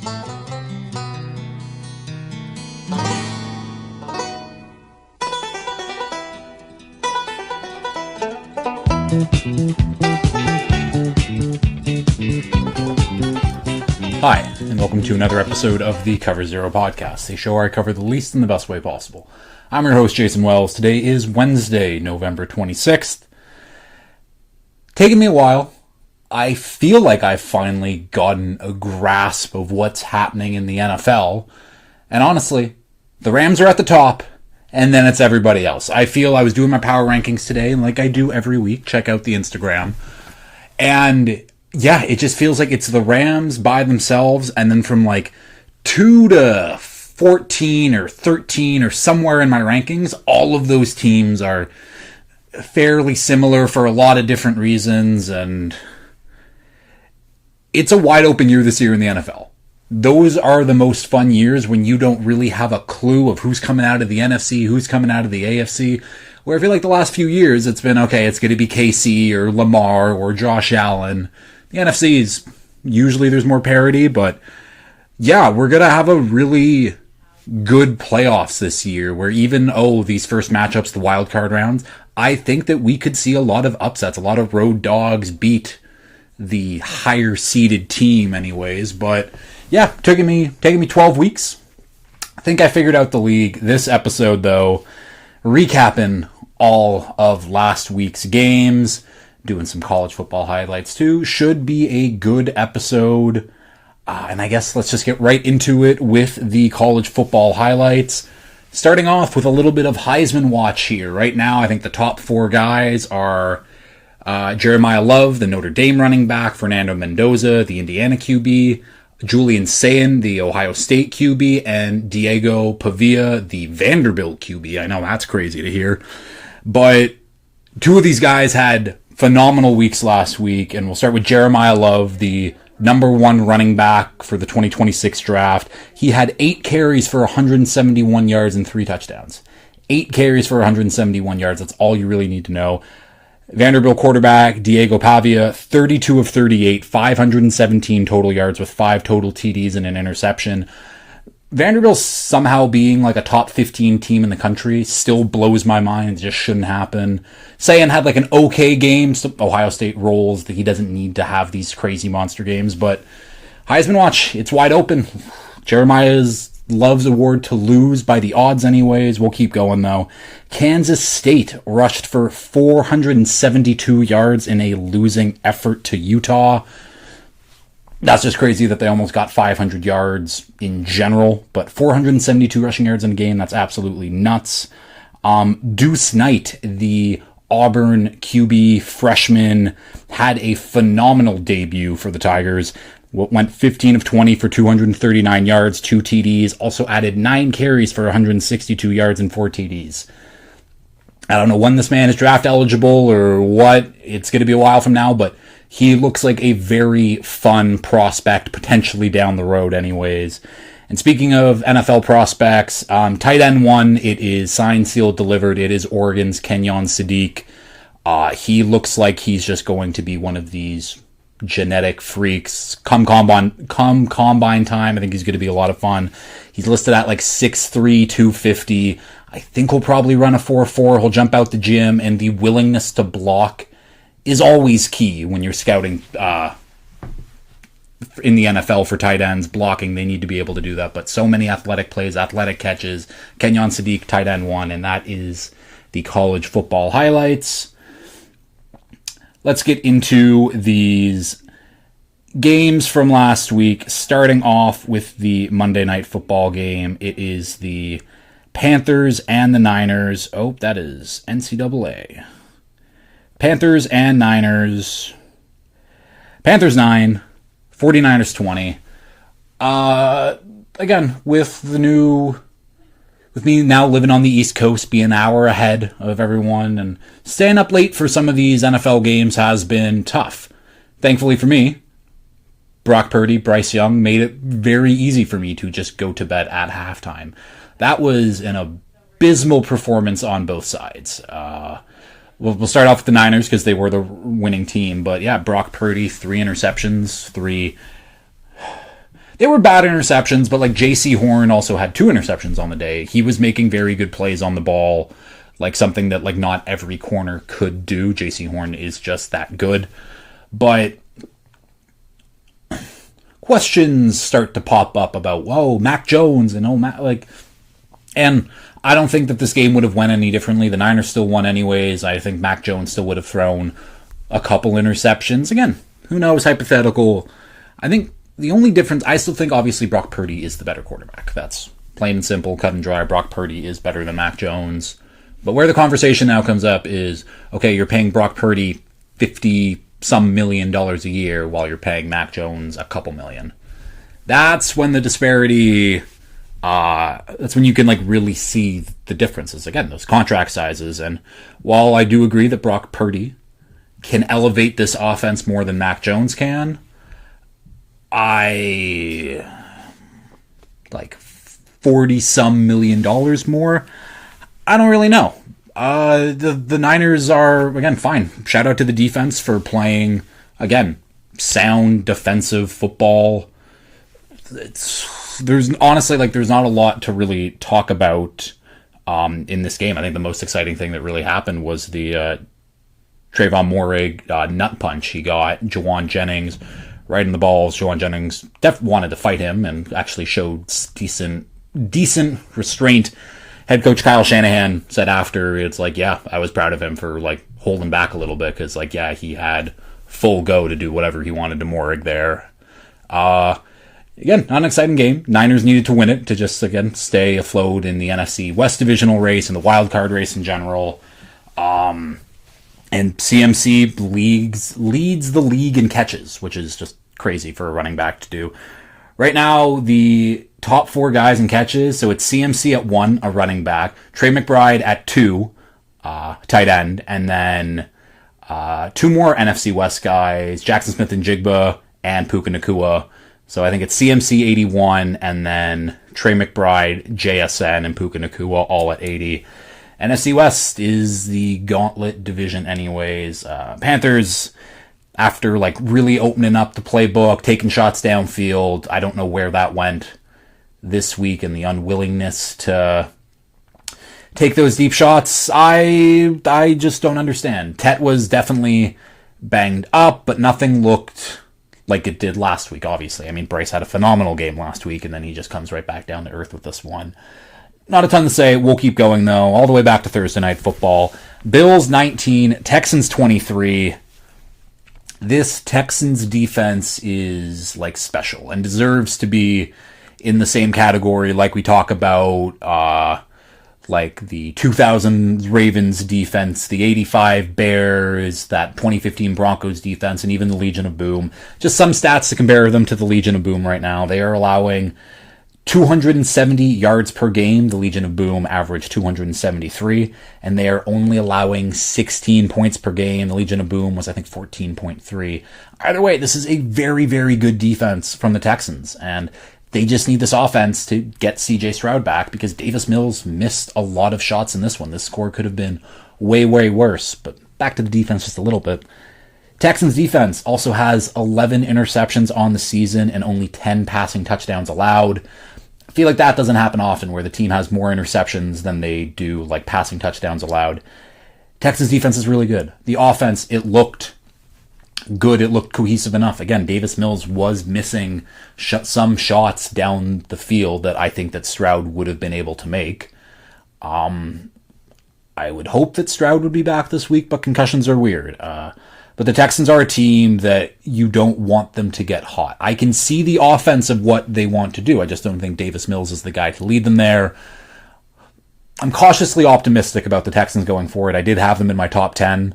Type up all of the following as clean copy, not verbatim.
Hi, and welcome to another episode of the Cover Zero podcast, a show where I cover the least in the best way possible. I'm your host, Jason Wells. Today is Wednesday, November 26th. Taking me a while. I feel like I've finally gotten a grasp of what's happening in the NFL. And honestly, the Rams are at the top, and then it's everybody else. I feel I was doing my power rankings today, and like I do every week, check out the Instagram. And yeah, it just feels like it's the Rams by themselves, and then from like 2 to 14 or 13 or somewhere in my rankings, all of those teams are fairly similar for a lot of different reasons, and it's a wide open year this year in the NFL. Those are the most fun years when you don't really have a clue of who's coming out of the NFC, who's coming out of the AFC, where I feel like the last few years it's been, okay, it's going to be KC or Lamar or Josh Allen. The NFC is usually there's more parity, but yeah, we're going to have a really good playoffs this year where even, these first matchups, the wild card rounds, I think that we could see a lot of upsets, a lot of road dogs beat the higher seeded team anyways. But yeah, taking me 12 weeks. I think I figured out the league. This episode though, recapping all of last week's games, doing some college football highlights too, should be a good episode. And I guess let's just get right into it with the college football highlights. Starting off with a little bit of Heisman watch here. Right now, I think the top 4 guys are Jeremiah Love, the Notre Dame running back, Fernando Mendoza, the Indiana QB, Julian Sayin, the Ohio State QB, and Diego Pavia, the Vanderbilt QB. I know that's crazy to hear. But 2 of these guys had phenomenal weeks last week, and we'll start with Jeremiah Love, the number 1 running back for the 2026 draft. He had 8 carries for 171 yards and 3 touchdowns. 8 carries for 171 yards. That's all you really need to know. Vanderbilt quarterback Diego Pavia, 32 of 38, 517 total yards with 5 total TDs and an interception. Vanderbilt somehow being like a top 15 team in the country still blows my mind. It just shouldn't happen. Sayin had like an okay game. So Ohio State rolls. He doesn't need to have these crazy monster games. But Heisman watch, it's wide open. Jeremiah's Love's award to lose by the odds anyways. We'll keep going though. Kansas State rushed for 472 yards in a losing effort to Utah. That's just crazy that they almost got 500 yards in general, but 472 rushing yards in a game, that's absolutely nuts. Deuce Knight, the Auburn QB freshman, had a phenomenal debut for the Tigers. Went 15 of 20 for 239 yards, 2 TDs, also added 9 carries for 162 yards and 4 TDs. I don't know when this man is draft eligible or what. It's going to be a while from now, but he looks like a very fun prospect, potentially down the road anyways. And speaking of NFL prospects, tight end 1, it is signed, sealed, delivered. It is Oregon's Kenyon Sadiq. He looks like he's just going to be one of these genetic freaks. Come combine time, I think he's going to be a lot of fun. He's listed at like 6'3", 250. I think he'll probably run a 4.4. He'll jump out the gym, and the willingness to block is always key when you're scouting in the NFL for tight ends. Blocking, they need to be able to do that. But so many athletic plays, athletic catches. Kenyon Sadiq, tight end 1, and that is the college football highlights. Let's get into these games from last week, starting off with the Monday Night Football game. It is the Panthers and the Niners. Oh, that is NCAA. Panthers and Niners. Panthers 9, 49ers 20. Again, with me now living on the East Coast, being an hour ahead of everyone, and staying up late for some of these NFL games has been tough. Thankfully for me, Brock Purdy, Bryce Young made it very easy for me to just go to bed at halftime. That was an abysmal performance on both sides. We'll start off with the Niners because they were the winning team. But yeah, Brock Purdy, 3 interceptions, 3 They were bad interceptions, but like J.C. Horn also had 2 interceptions on the day. He was making very good plays on the ball, like something that like not every corner could do. J.C. Horn is just that good. But questions start to pop up about, whoa, Mac Jones and and I don't think that this game would have went any differently. The Niners still won anyways. I think Mac Jones still would have thrown a couple interceptions. Again, who knows, hypothetical. I think the only difference, I still think obviously Brock Purdy is the better quarterback. That's plain and simple, cut and dry. Brock Purdy is better than Mac Jones. But where the conversation now comes up is, okay, you're paying Brock Purdy $50-some million a year while you're paying Mac Jones a couple million. That's when the disparity, that's when you can like really see the differences. Again, those contract sizes. And while I do agree that Brock Purdy can elevate this offense more than Mac Jones can, like $40-some million more, I don't really know. The Niners are, again, fine. Shout out to the defense for playing, again, sound defensive football. There's honestly, like, there's not a lot to really talk about in this game. I think the most exciting thing that really happened was the Trayvon Moehrig nut punch. He got Jawan Jennings right in the balls. Jawan Jennings wanted to fight him and actually showed decent restraint. Head coach Kyle Shanahan said after, it's like, yeah, I was proud of him for like holding back a little bit because, like, yeah, he had full go to do whatever he wanted to Moehrig there. Again, not an exciting game. Niners needed to win it to just, again, stay afloat in the NFC West divisional race and the wild card race in general. And CMC leads the league in catches, which is just crazy for a running back to do. Right now, the top 4 guys in catches, so it's CMC at 1, a running back, Trey McBride at 2, tight end, and then 2 more NFC West guys, Jackson Smith and Jigba and Puka Nacua. So I think it's CMC 81, and then Trey McBride, JSN, and Puka Nacua all at 80. NFC West is the gauntlet division anyways. Panthers, after like really opening up the playbook, taking shots downfield, I don't know where that went this week, and the unwillingness to take those deep shots, I just don't understand. Tet was definitely banged up, but nothing looked like it did last week, obviously. I mean, Bryce had a phenomenal game last week, and then he just comes right back down to earth with this one. Not a ton to say. We'll keep going, though, all the way back to Thursday Night Football. Bills 19, Texans 23. This Texans defense is, like, special and deserves to be in the same category like we talk about, like the 2000 Ravens defense, the 85 Bears, that 2015 Broncos defense, and even the Legion of Boom. Just some stats to compare them to the Legion of Boom right now. They are allowing 270 yards per game. The Legion of Boom averaged 273, and they are only allowing 16 points per game. The Legion of Boom was, I think, 14.3. Either way, this is a very, very good defense from the Texans, and they just need this offense to get CJ Stroud back because Davis Mills missed a lot of shots in this one. This score could have been way, way worse. But back to the defense just a little bit. Texans defense also has 11 interceptions on the season and only 10 passing touchdowns allowed. I feel like that doesn't happen often where the team has more interceptions than they do like passing touchdowns allowed. Texans defense is really good. The offense, it looked good. It looked cohesive enough. Again, Davis Mills was missing some shots down the field that I think that Stroud would have been able to make. I would hope that Stroud would be back this week, but concussions are weird. But the Texans are a team that you don't want them to get hot. I can see the offense of what they want to do. I just don't think Davis Mills is the guy to lead them there. I'm cautiously optimistic about the Texans going forward. I did have them in my top 10.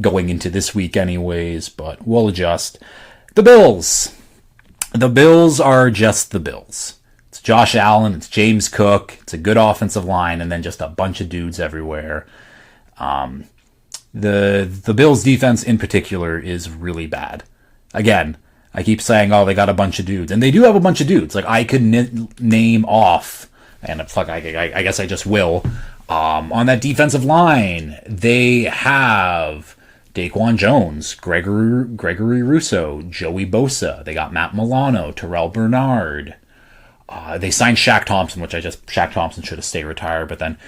Going into this week anyways, but we'll adjust. The Bills. The Bills are just the Bills. It's Josh Allen, it's James Cook, it's a good offensive line, and then just a bunch of dudes everywhere. The Bills defense in particular is really bad. Again, I keep saying, oh, they got a bunch of dudes, and they do have a bunch of dudes. Like, I could name off, and I guess I just will, on that defensive line, they have Daquan Jones, Gregory Rousseau, Joey Bosa. They got Matt Milano, Terrell Bernard. They signed Shaq Thompson, Shaq Thompson should have stayed retired, but then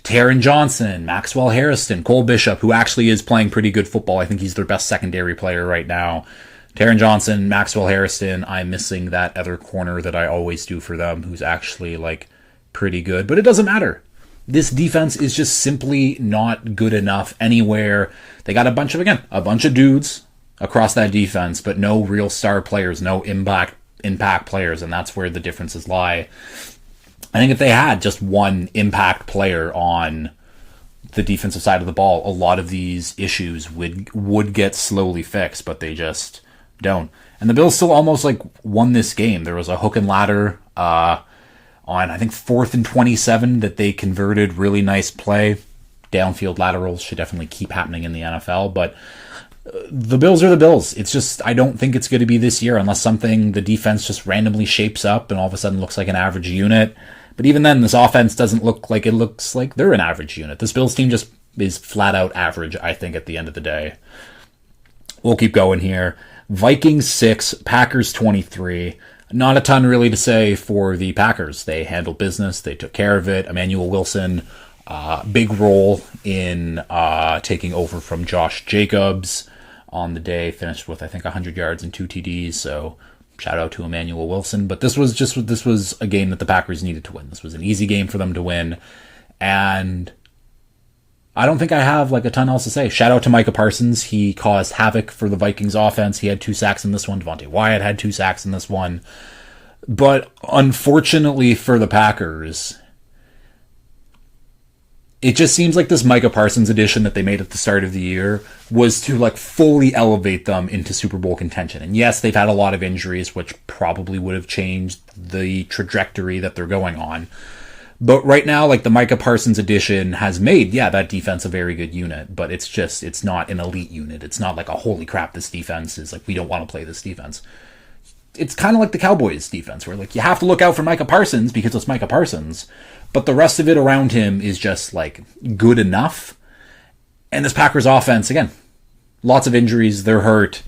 Taron Johnson, Maxwell Harrison, Cole Bishop, who actually is playing pretty good football. I think he's their best secondary player right now. Taron Johnson, Maxwell Harrison. I'm missing that other corner that I always do for them, who's actually like pretty good, but it doesn't matter. This defense is just simply not good enough anywhere. They got a bunch of dudes across that defense, but no real star players, no impact players, and that's where the differences lie. I think if they had just one impact player on the defensive side of the ball, a lot of these issues would get slowly fixed, but they just don't. And the Bills still almost like won this game. There was a hook and ladder on, I think, 4th and 27 that they converted. Really nice play. Downfield laterals should definitely keep happening in the NFL, but the Bills are the Bills. It's just, I don't think it's going to be this year unless the defense just randomly shapes up and all of a sudden looks like an average unit. But even then, this offense doesn't look like it looks like they're an average unit. This Bills team just is flat out average, I think, at the end of the day. We'll keep going here. Vikings 6, Packers 23. Not a ton really to say for the Packers. They handled business. They took care of it. Emmanuel Wilson, big role in taking over from Josh Jacobs on the day. Finished with, I think, 100 yards and 2 TDs. So shout out to Emmanuel Wilson. But this was a game that the Packers needed to win. This was an easy game for them to win. And I don't think I have like a ton else to say. Shout out to Micah Parsons. He caused havoc for the Vikings offense. He had 2 sacks in this one. Devontae Wyatt had 2 sacks in this one. But unfortunately for the Packers, it just seems like this Micah Parsons addition that they made at the start of the year was to like fully elevate them into Super Bowl contention. And yes, they've had a lot of injuries, which probably would have changed the trajectory that they're going on. But right now, like the Micah Parsons addition has made, that defense a very good unit, but it's not an elite unit. It's not like a holy crap, this defense is like, we don't want to play this defense. It's kind of like the Cowboys defense where like you have to look out for Micah Parsons because it's Micah Parsons, but the rest of it around him is just like good enough. And this Packers offense, again, lots of injuries, they're hurt.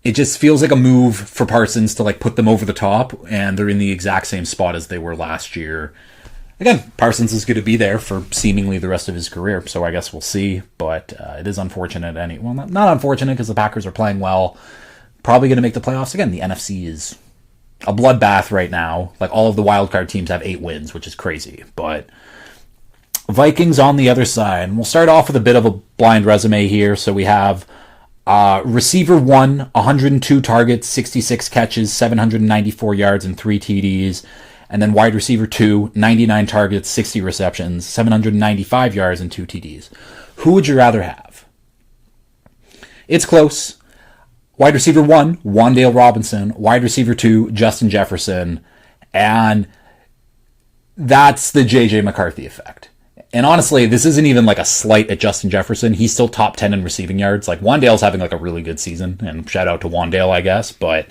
It just feels like a move for Parsons to like put them over the top, and they're in the exact same spot as they were last year. Again, Parsons is going to be there for seemingly the rest of his career, so I guess we'll see. But it is unfortunate. Not unfortunate because the Packers are playing well. Probably going to make the playoffs again. The NFC is a bloodbath right now. Like all of the wildcard teams have 8 wins, which is crazy. But Vikings on the other side. And we'll start off with a bit of a blind resume here. So we have receiver 1, 102 targets, 66 catches, 794 yards, and 3 TDs. And then wide receiver 2, 99 targets, 60 receptions, 795 yards, and 2 TDs. Who would you rather have? It's close. Wide receiver 1, Wan'Dale Robinson. Wide receiver 2, Justin Jefferson. And that's the J.J. McCarthy effect. And honestly, this isn't even like a slight at Justin Jefferson. He's still top 10 in receiving yards. Like Wan'Dale's having like a really good season, and shout out to Wan'Dale, I guess. But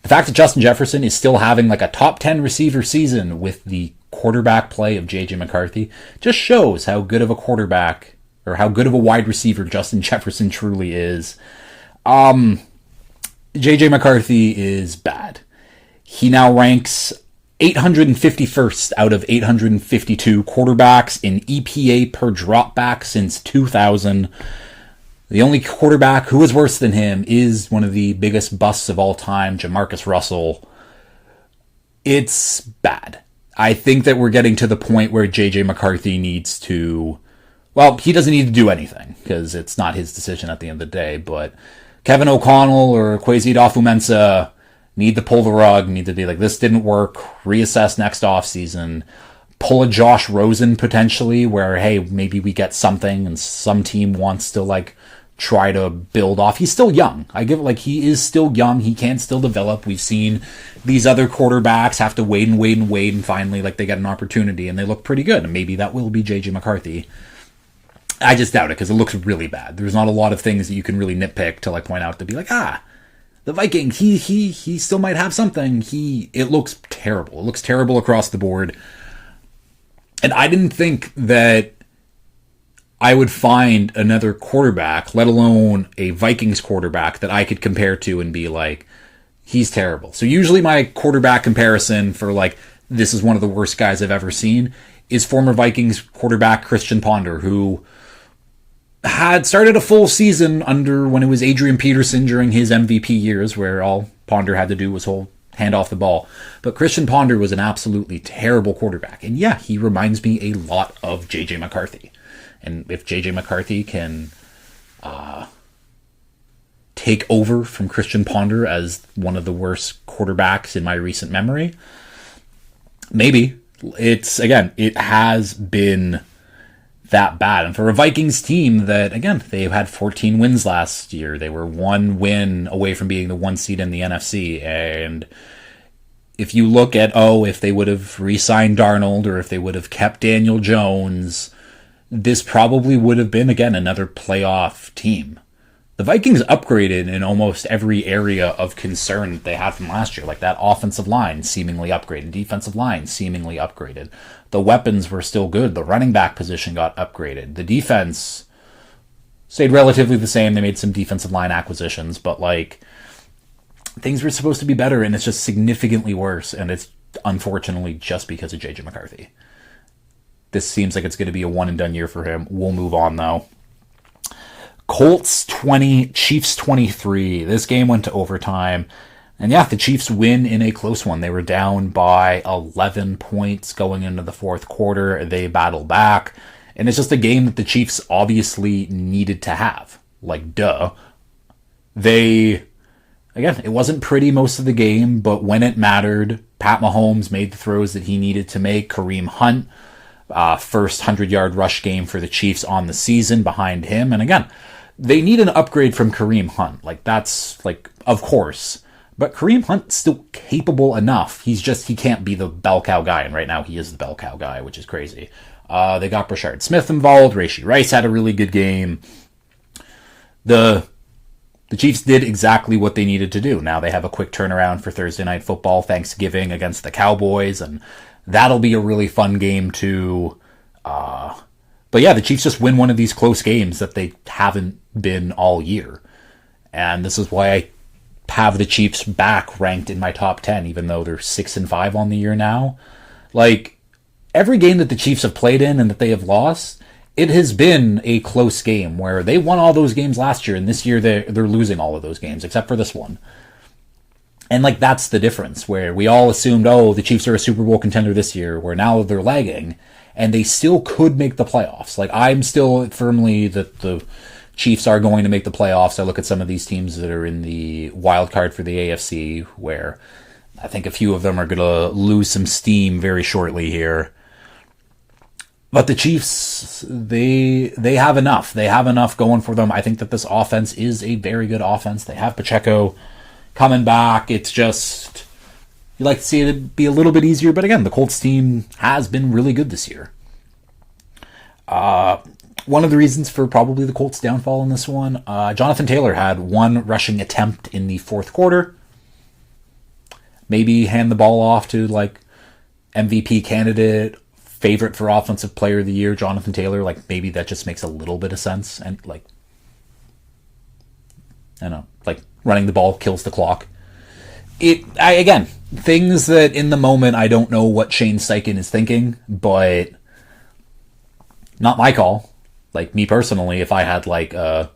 the fact that Justin Jefferson is still having like a top 10 receiver season with the quarterback play of J.J. McCarthy just shows how good of a quarterback or how good of a wide receiver Justin Jefferson truly is. J.J. McCarthy is bad. He now ranks 851st out of 852 quarterbacks in EPA per dropback since 2000. The only quarterback who is worse than him is one of the biggest busts of all time, Jamarcus Russell. It's bad. I think that we're getting to the point where J.J. McCarthy needs to... Well, he doesn't need to do anything because it's not his decision at the end of the day, but Kevin O'Connell or Kwesi Adofo-Mensah need to pull the rug, need to be like, this didn't work, reassess next offseason, pull a Josh Rosen potentially where, hey, maybe we get something and some team wants to like try to build off. He's still young. I give it like he is still young. He can still develop. We've seen these other quarterbacks have to wait and finally like they get an opportunity and they look pretty good. And maybe that will be J.J. McCarthy. I just doubt it because it looks really bad. There's not a lot of things that you can really nitpick to like point out to be like, the Viking, he still might have something. It looks terrible. It looks terrible across the board. And I didn't think that I would find another quarterback, let alone a Vikings quarterback, that I could compare to and be like, he's terrible. So usually my quarterback comparison for like, this is one of the worst guys I've ever seen, is former Vikings quarterback Christian Ponder, who had started a full season under when it was Adrian Peterson during his MVP years, where all Ponder had to do was hand off the ball. But Christian Ponder was an absolutely terrible quarterback. And yeah, he reminds me a lot of JJ McCarthy. And if JJ McCarthy can take over from Christian Ponder as one of the worst quarterbacks in my recent memory, maybe. It has been that bad. And for a Vikings team that, again, they've had 14 wins last year. They were one win away from being the 1 seed in the NFC. And if you look at, if they would have re-signed Darnold or if they would have kept Daniel Jones, this probably would have been, again, another playoff team. The Vikings upgraded in almost every area of concern that they had from last year. Like that offensive line seemingly upgraded. Defensive line seemingly upgraded. The weapons were still good. The running back position got upgraded. The defense stayed relatively the same. They made some defensive line acquisitions, but like things were supposed to be better, and it's just significantly worse, and it's unfortunately just because of JJ McCarthy. This seems like it's going to be a one-and-done year for him. We'll move on, though. Colts 20, Chiefs 23. This game went to overtime. And yeah, the Chiefs win in a close one. They were down by 11 points going into the fourth quarter. They battle back. And it's just a game that the Chiefs obviously needed to have. Like, duh. Again, it wasn't pretty most of the game, but when it mattered, Pat Mahomes made the throws that he needed to make. Kareem Hunt, first 100-yard rush game for the Chiefs on the season behind him. And again, they need an upgrade from Kareem Hunt. Like, that's, like, of course. But Kareem Hunt's still capable enough. He can't be the bell cow guy. And right now he is the bell cow guy, which is crazy. They got Brashard Smith involved. Rashee Rice had a really good game. The Chiefs did exactly what they needed to do. Now they have a quick turnaround for Thursday Night Football, Thanksgiving against the Cowboys. And that'll be a really fun game too. But yeah, the Chiefs just win one of these close games that they haven't been all year. And this is why I have the Chiefs back ranked in my top 10, even though they're 6-5 on the year now. Like, every game that the Chiefs have played in and that they have lost, it has been a close game where they won all those games last year, and this year they're losing all of those games, except for this one. And, like, that's the difference, where we all assumed, the Chiefs are a Super Bowl contender this year, where now they're lagging, and they still could make the playoffs. Like, I'm still firmly that the Chiefs are going to make the playoffs. I look at some of these teams that are in the wild card for the AFC, where I think a few of them are going to lose some steam very shortly here. But the Chiefs, they have enough. They have enough going for them. I think that this offense is a very good offense. They have Pacheco coming back. It's just, you like to see it be a little bit easier. But again, the Colts team has been really good this year. One of the reasons for probably the Colts' downfall in this one, Jonathan Taylor had one rushing attempt in the fourth quarter. Maybe hand the ball off to, like, MVP candidate, favorite for Offensive Player of the Year, Jonathan Taylor. Like, maybe that just makes a little bit of sense. And, like, I don't know, like, running the ball kills the clock. Again, things that in the moment I don't know what Shane Steichen is thinking, but not my call. Like, me personally, if I had, like, a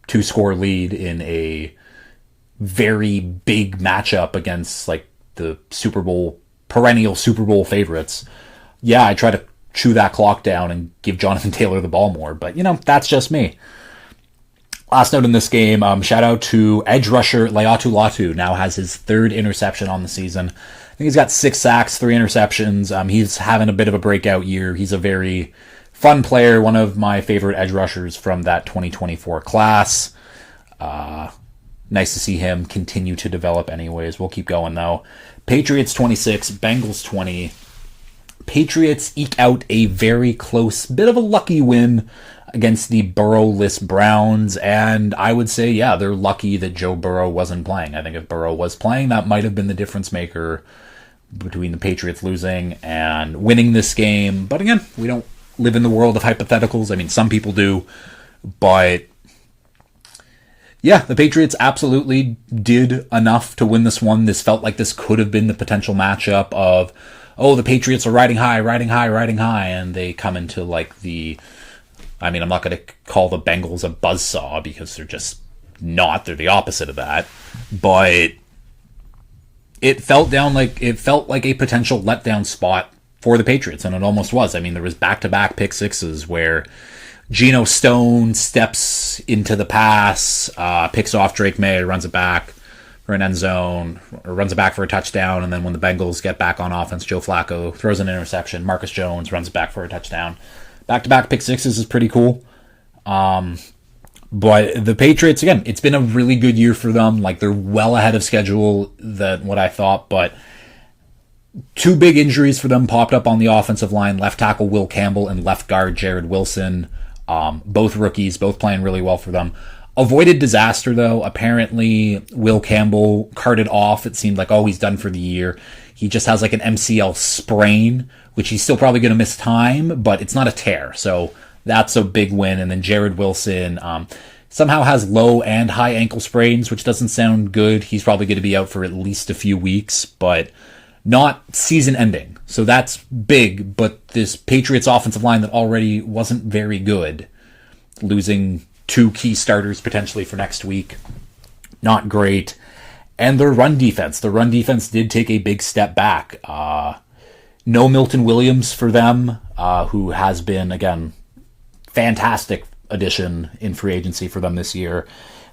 2-score lead in a very big matchup against, like, the perennial Super Bowl favorites, yeah, I try to chew that clock down and give Jonathan Taylor the ball more. But, that's just me. Last note in this game, shout out to edge rusher Laiatu Latu. Now has his third interception on the season. I think he's got 6 sacks, 3 interceptions. He's having a bit of a breakout year. He's a very fun player, one of my favorite edge rushers from that 2024 class. Nice to see him continue to develop anyways. We'll keep going, though. Patriots 26, Bengals 20. Patriots eke out a very close, bit of a lucky win against the Burrow-less Browns, and I would say, yeah, they're lucky that Joe Burrow wasn't playing. I think if Burrow was playing, that might have been the difference maker between the Patriots losing and winning this game. But again, we don't live in the world of hypotheticals. I mean, some people do, but yeah, the Patriots absolutely did enough to win this one. This felt like this could have been the potential matchup of, oh, the Patriots are riding high, and they come into like the, I mean, I'm not going to call the Bengals a buzzsaw because they're just not. They're the opposite of that. But it felt like a potential letdown spot for the Patriots, and it almost was. I mean, there was back-to-back pick sixes where Geno Stone steps into the pass, picks off Drake May, runs it back for an end zone, or runs it back for a touchdown, and then when the Bengals get back on offense, Joe Flacco throws an interception, Marcus Jones runs it back for a touchdown. Back-to-back pick sixes is pretty cool. But the Patriots, again, it's been a really good year for them. Like, they're well ahead of schedule than what I thought, but two big injuries for them popped up on the offensive line. Left tackle Will Campbell and left guard Jared Wilson. Both rookies, both playing really well for them. Avoided disaster, though. Apparently, Will Campbell carted off. It seemed like, oh, he's done for the year. He just has like an MCL sprain, which he's still probably going to miss time, but it's not a tear. So that's a big win. And then Jared Wilson somehow has low and high ankle sprains, which doesn't sound good. He's probably going to be out for at least a few weeks, but not season ending. So that's big. But this Patriots offensive line that already wasn't very good, losing two key starters potentially for next week, not great. And their run defense. The run defense did take a big step back. No Milton Williams for them, who has been, again, fantastic addition in free agency for them this year.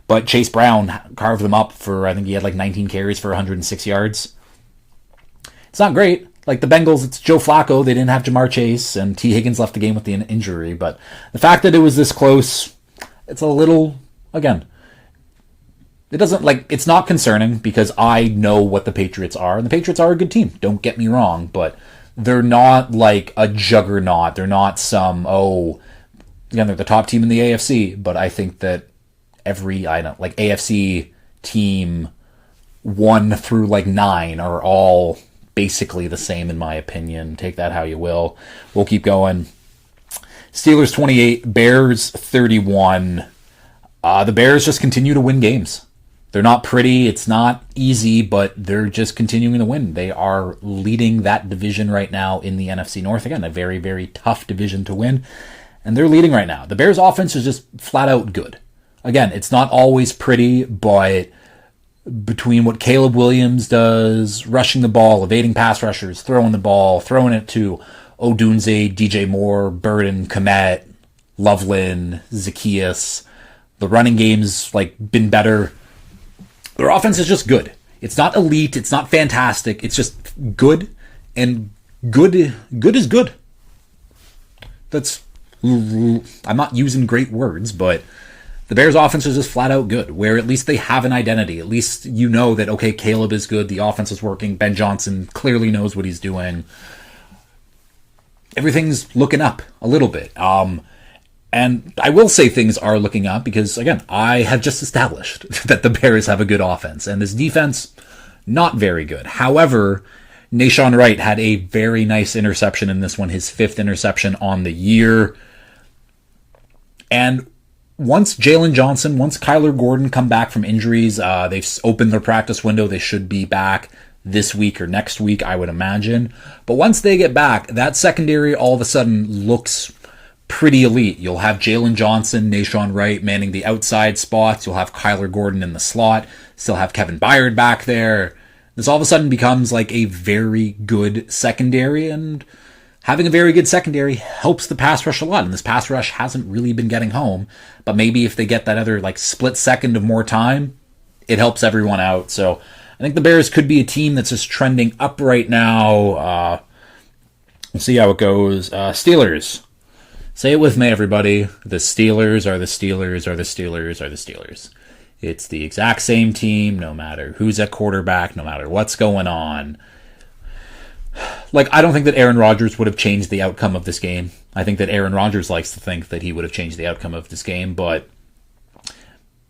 But Chase Brown carved them up for, I think he had like 19 carries for 106 yards. It's not great. Like the Bengals, it's Joe Flacco. They didn't have Jamar Chase, and T. Higgins left the game with the injury. But the fact that it was this close, it's a little, again, it doesn't, like, it's not concerning because I know what the Patriots are, and the Patriots are a good team. Don't get me wrong, but they're not like a juggernaut. They're not some, again, they're the top team in the AFC, but I think that AFC team 1 through like 9 are all basically the same in my opinion. Take that how you will. We'll keep going. Steelers 28, Bears 31. The Bears just continue to win games. They're not pretty, it's not easy, but they're just continuing to win. They are leading that division right now in the NFC North. Again, a very, very tough division to win, and they're leading right now. The Bears' offense is just flat out good. Again, it's not always pretty, but between what Caleb Williams does, rushing the ball, evading pass rushers, throwing the ball, throwing it to Odunze, DJ Moore, Burden, Komet, Loveland, Zacchaeus, the running game's like been better. Their offense is just good. It's not elite. It's not fantastic. It's just good, and good is good. I'm not using great words, but the Bears' offense is just flat out good, where at least they have an identity. At least you know that, okay, Caleb is good. The offense is working. Ben Johnson clearly knows what he's doing. Everything's looking up a little bit. And I will say things are looking up because, again, I have just established that the Bears have a good offense. And this defense, not very good. However, Nahshon Wright had a very nice interception in this one, his 5th interception on the year. And once Jalen Johnson, once Kyler Gordon come back from injuries, they've opened their practice window. They should be back this week or next week, I would imagine. But once they get back, that secondary all of a sudden looks pretty elite. You'll have Jalen Johnson, Nahshon Wright manning the outside spots. You'll have Kyler Gordon in the slot. Still have Kevin Byard back there. This all of a sudden becomes like a very good secondary, and having a very good secondary helps the pass rush a lot. And this pass rush hasn't really been getting home, but maybe if they get that other like split second of more time, it helps everyone out. So I think the Bears could be a team that's just trending up right now. We'll see how it goes. Steelers. Say it with me, everybody. The Steelers are the Steelers are the Steelers are the Steelers. It's the exact same team, no matter who's at quarterback, no matter what's going on. Like, I don't think that Aaron Rodgers would have changed the outcome of this game. I think that Aaron Rodgers likes to think that he would have changed the outcome of this game, but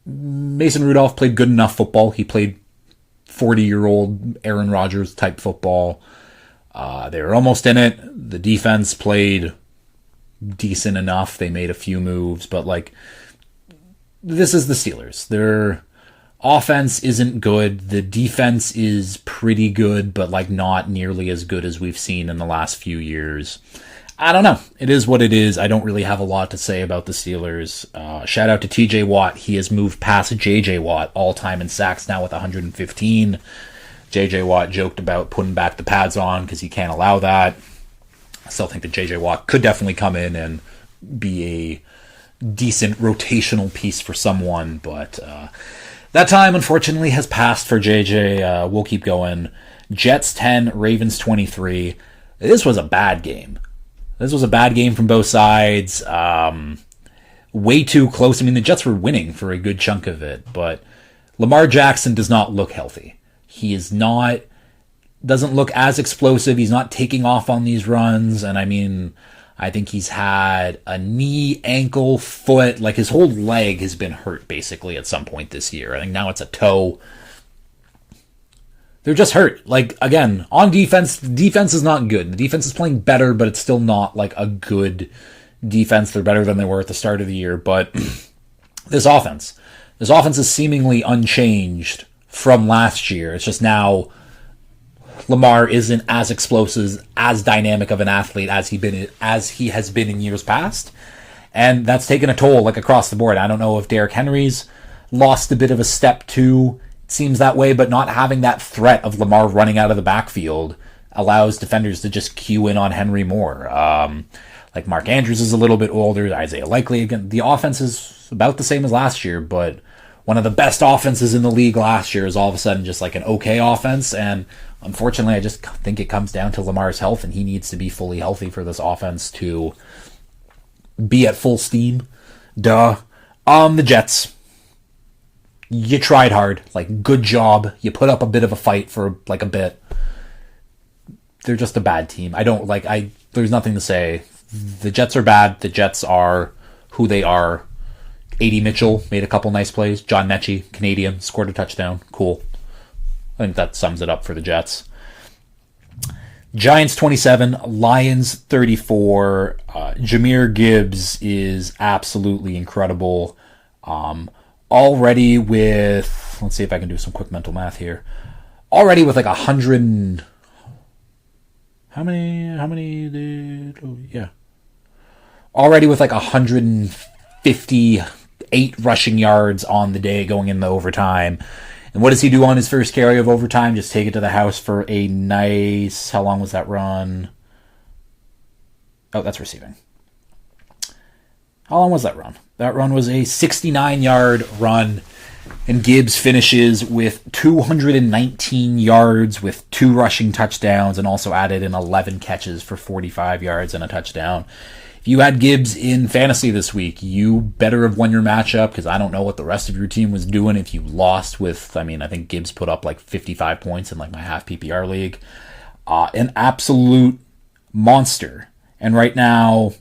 Mason Rudolph played good enough football. He played 40-year-old Aaron Rodgers type football. They were almost in it. The defense played decent enough. They made a few moves, but like, this is the Steelers. Their offense isn't good. The defense is pretty good, but like not nearly as good as we've seen in the last few years. I don't know. It is what it is. I don't really have a lot to say about the Steelers. Shout out to TJ Watt. He has moved past JJ Watt all time in sacks now with 115. JJ Watt joked about putting back the pads on because he can't allow that. I still think that JJ Watt could definitely come in and be a decent rotational piece for someone, but that time unfortunately has passed for JJ. We'll keep going. Jets 10, Ravens 23. This was a bad game. This was a bad game from both sides. Way too close. I mean, the Jets were winning for a good chunk of it, but Lamar Jackson does not look healthy. He is not, doesn't look as explosive. He's not taking off on these runs. And I mean, I think he's had a knee, ankle, foot, like his whole leg has been hurt basically at some point this year. I think now it's a toe. They're just hurt. Like, again, on defense, the defense is not good. The defense is playing better, but it's still not like a good defense. They're better than they were at the start of the year. But this offense is seemingly unchanged from last year. It's just now Lamar isn't as explosive, as dynamic of an athlete as he has been in years past. And that's taken a toll, like, across the board. I don't know if Derrick Henry's lost a bit of a step too. Seems that way, but not having that threat of Lamar running out of the backfield allows defenders to just cue in on Henry more. Like Mark Andrews is a little bit older, Isaiah Likely, again, the offense is about the same as last year, but one of the best offenses in the league last year is all of a sudden just like an okay offense, and unfortunately I just think it comes down to Lamar's health, and he needs to be fully healthy for this offense to be at full steam. The Jets. You tried hard. Like, good job. You put up a bit of a fight for, like, a bit. They're just a bad team. There's nothing to say. The Jets are bad. The Jets are who they are. A.D. Mitchell made a couple nice plays. John Mechie, Canadian, scored a touchdown. Cool. I think that sums it up for the Jets. Giants 27, Lions 34. Jahmyr Gibbs is absolutely incredible. Already with, let's see if I can do some quick mental math here. Already with like 100. Already with like 158 rushing yards on the day going into overtime. And what does he do on his first carry of overtime? Just take it to the house for a nice, how long was that run? Oh, that's receiving. How long was that run? That run was a 69-yard run, and Gibbs finishes with 219 yards with 2 rushing touchdowns, and also added in 11 catches for 45 yards and a touchdown. If you had Gibbs in fantasy this week, you better have won your matchup, because I don't know what the rest of your team was doing if you lost with, I think Gibbs put up like 55 points in like my half PPR league. An absolute monster. And right now,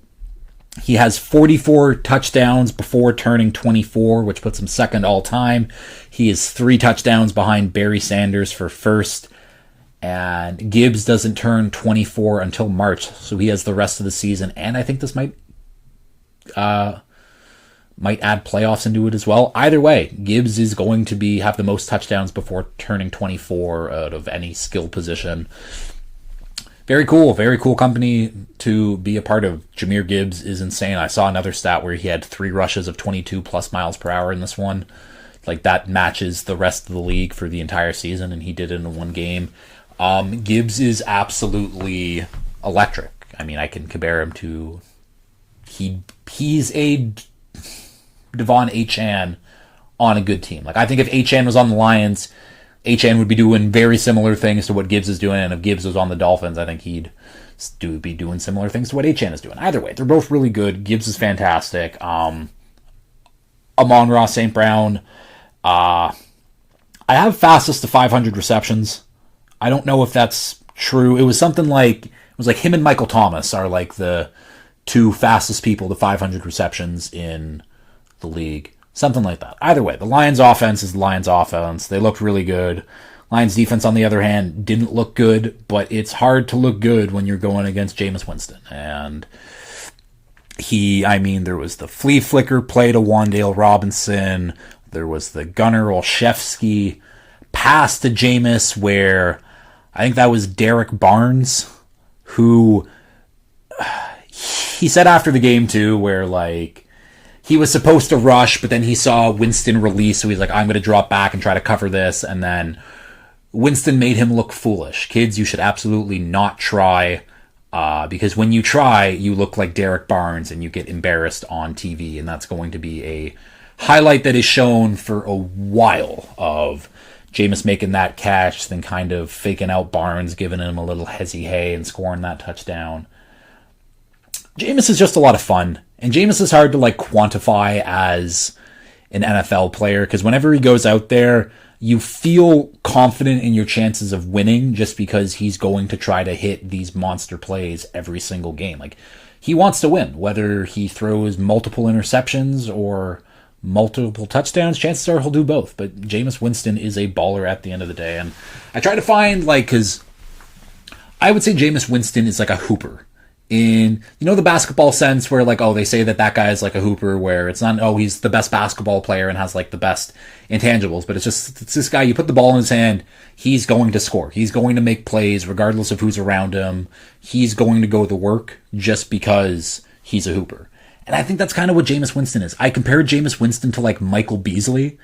he has 44 touchdowns before turning 24, which puts him second all time. He is 3 touchdowns behind Barry Sanders for first. And Gibbs doesn't turn 24 until March, so he has the rest of the season. And I think this might add playoffs into it as well. Either way, Gibbs is going to have the most touchdowns before turning 24 out of any skill position. Very cool company to be a part of. Jahmyr Gibbs is insane. I saw another stat where he had 3 rushes of 22 plus miles per hour in this one. Like, that matches the rest of the league for the entire season, and he did it in one game. Gibbs is absolutely electric. I can compare him to, he's a Devon Achane on a good team. Like, I think if Achane was on the Lions, Achane would be doing very similar things to what Gibbs is doing, and if Gibbs was on the Dolphins, I think he'd be doing similar things to what Achane is doing. Either way, they're both really good. Gibbs is fantastic. Amon-Ra St. Brown, I have fastest to 500 receptions. I don't know if that's true. It was something like, him and Michael Thomas are like the 2 fastest people to 500 receptions in the league. Something like that. Either way, the Lions offense is the Lions offense. They looked really good. Lions defense, on the other hand, didn't look good, but it's hard to look good when you're going against Jameis Winston. And There was the flea flicker play to Wandale Robinson. There was the Gunnar Olszewski pass to Jameis where I think that was Derek Barnes who he said after the game too, where like he was supposed to rush, but then he saw Winston release, so he's like, I'm going to drop back and try to cover this, and then Winston made him look foolish. Kids, you should absolutely not try, because when you try, you look like Derek Barnes and you get embarrassed on TV, and that's going to be a highlight that is shown for a while of Jameis making that catch, then kind of faking out Barnes, giving him a little hezzy hay and scoring that touchdown. Jameis is just a lot of fun, and Jameis is hard to like quantify as an NFL player because whenever he goes out there, you feel confident in your chances of winning just because he's going to try to hit these monster plays every single game. Like, he wants to win, whether he throws multiple interceptions or multiple touchdowns, chances are he'll do both. But Jameis Winston is a baller at the end of the day. And I try to find, like, because I would say Jameis Winston is like a hooper. In, you know, the basketball sense where, like, oh, they say that guy is like a hooper, where it's not, oh, he's the best basketball player and has, like, the best intangibles. But it's this guy, you put the ball in his hand, he's going to score. He's going to make plays regardless of who's around him. He's going to go to work just because he's a hooper. And I think that's kind of what Jameis Winston is. I compared Jameis Winston to, like, Michael Beasley,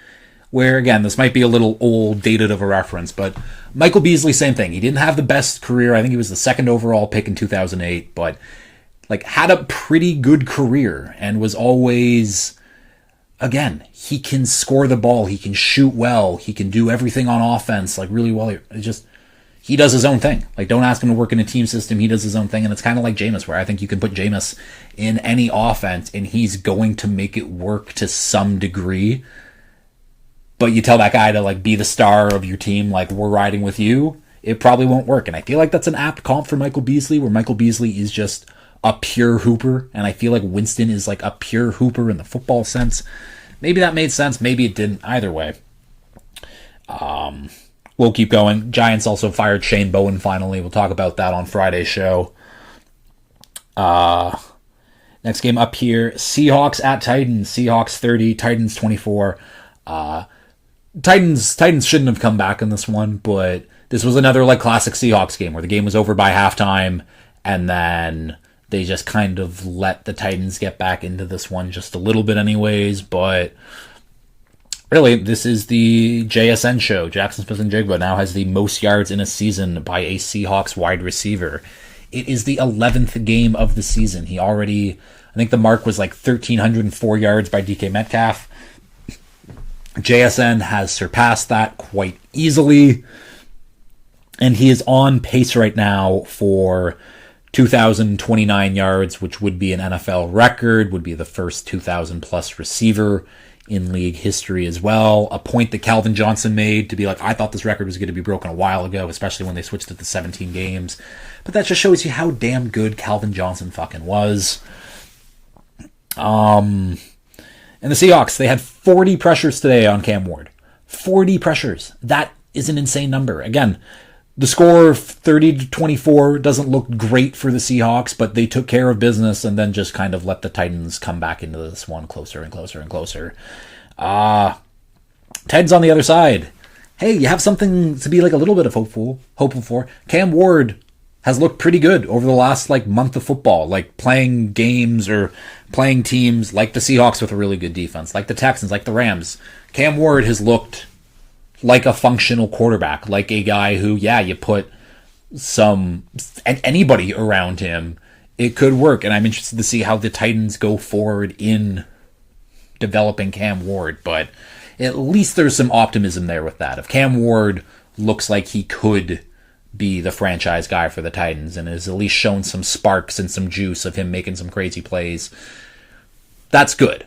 where, again, this might be a little old, dated of a reference, but Michael Beasley, same thing. He didn't have the best career. I think he was the second overall pick in 2008, but, like, had a pretty good career and was always, again, he can score the ball. He can shoot well. He can do everything on offense, like, really well. He does his own thing. Like, don't ask him to work in a team system. He does his own thing. And it's kind of like Jameis, where I think you can put Jameis in any offense and he's going to make it work to some degree. But you tell that guy to, like, be the star of your team, like, we're riding with you, it probably won't work. And I feel like that's an apt comp for Michael Beasley, where Michael Beasley is just a pure hooper. And I feel like Winston is, like, a pure hooper in the football sense. Maybe that made sense. Maybe it didn't. Either way. We'll keep going. Giants also fired Shane Bowen finally. We'll talk about that on Friday's show. Next game up here, Seahawks at Titans. Seahawks 30, Titans 24. Titans shouldn't have come back in this one, but this was another like classic Seahawks game where the game was over by halftime, and then they just kind of let the Titans get back into this one just a little bit anyways, but really, this is the JSN show. Jackson Smith-Njigba now has the most yards in a season by a Seahawks wide receiver. It is the 11th game of the season. I think the mark was like 1,304 yards by DK Metcalf. JSN has surpassed that quite easily, and he is on pace right now for 2,029 yards, which would be an NFL record, would be the first 2,000-plus receiver in league history as well. A point that Calvin Johnson made to be like, I thought this record was going to be broken a while ago, especially when they switched it to 17 games. But that just shows you how damn good Calvin Johnson fucking was. And the Seahawks, they had 40 pressures today on Cam Ward. 40 pressures. That is an insane number. Again, the score 30-24 doesn't look great for the Seahawks, but they took care of business and then just kind of let the Titans come back into this one closer and closer and closer. Ted's on the other side. Hey, you have something to be like a little bit of hopeful for. Cam Ward has looked pretty good over the last like month of football, like playing games or playing teams like the Seahawks with a really good defense, like the Texans, like the Rams. Cam Ward has looked like a functional quarterback, like a guy who, yeah, you put anybody around him, it could work. And I'm interested to see how the Titans go forward in developing Cam Ward, but at least there's some optimism there with that. If Cam Ward looks like he could be the franchise guy for the Titans and has at least shown some sparks and some juice of him making some crazy plays, that's good.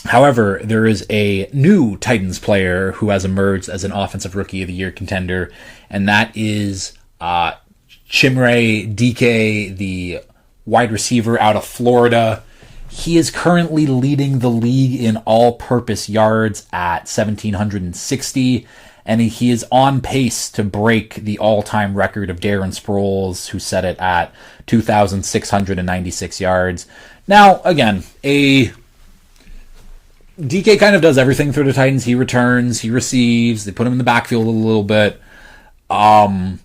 However, there is a new Titans player who has emerged as an Offensive Rookie of the Year contender, and that is Chimere DK, the wide receiver out of Florida. He is currently leading the league in all-purpose yards at 1,760, and he is on pace to break the all-time record of Darren Sproles, who set it at 2,696 yards. Now, again, DK kind of does everything for the Titans. He returns, he receives, they put him in the backfield a little bit. And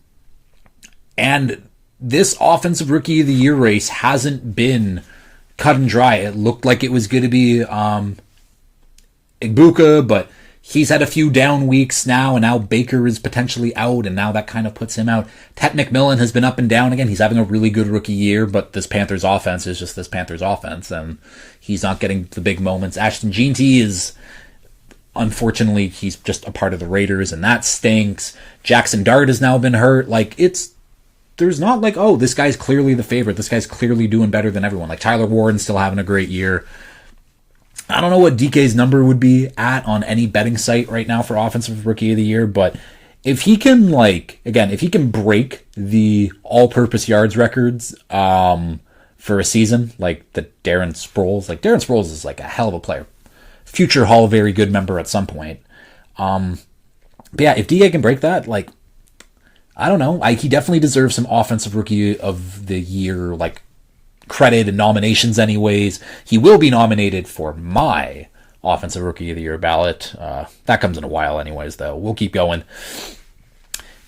this offensive rookie of the year race hasn't been cut and dry. It looked like it was going to be Igbuka, but he's had a few down weeks now, and now Baker is potentially out, and now that kind of puts him out. Ted McMillan has been up and down again. He's having a really good rookie year, but this Panthers offense is just this Panthers offense, and he's not getting the big moments. Ashton Jeanty is, unfortunately, he's just a part of the Raiders, and that stinks. Jackson Dart has now been hurt. There's not like, oh, this guy's clearly the favorite. This guy's clearly doing better than everyone. Like, Tyler Warren's still having a great year. I don't know what DK's number would be at on any betting site right now for Offensive Rookie of the Year, but if he can, if he can break the all-purpose yards records for a season, like the Darren Sproles, Darren Sproles is a hell of a player. Future Hall Very Good member at some point. But yeah, if DK can break that, I don't know. He definitely deserves some Offensive Rookie of the Year, credit and nominations anyways. He will be nominated for my Offensive Rookie of the Year ballot. That comes in a while anyways, though. We'll keep going.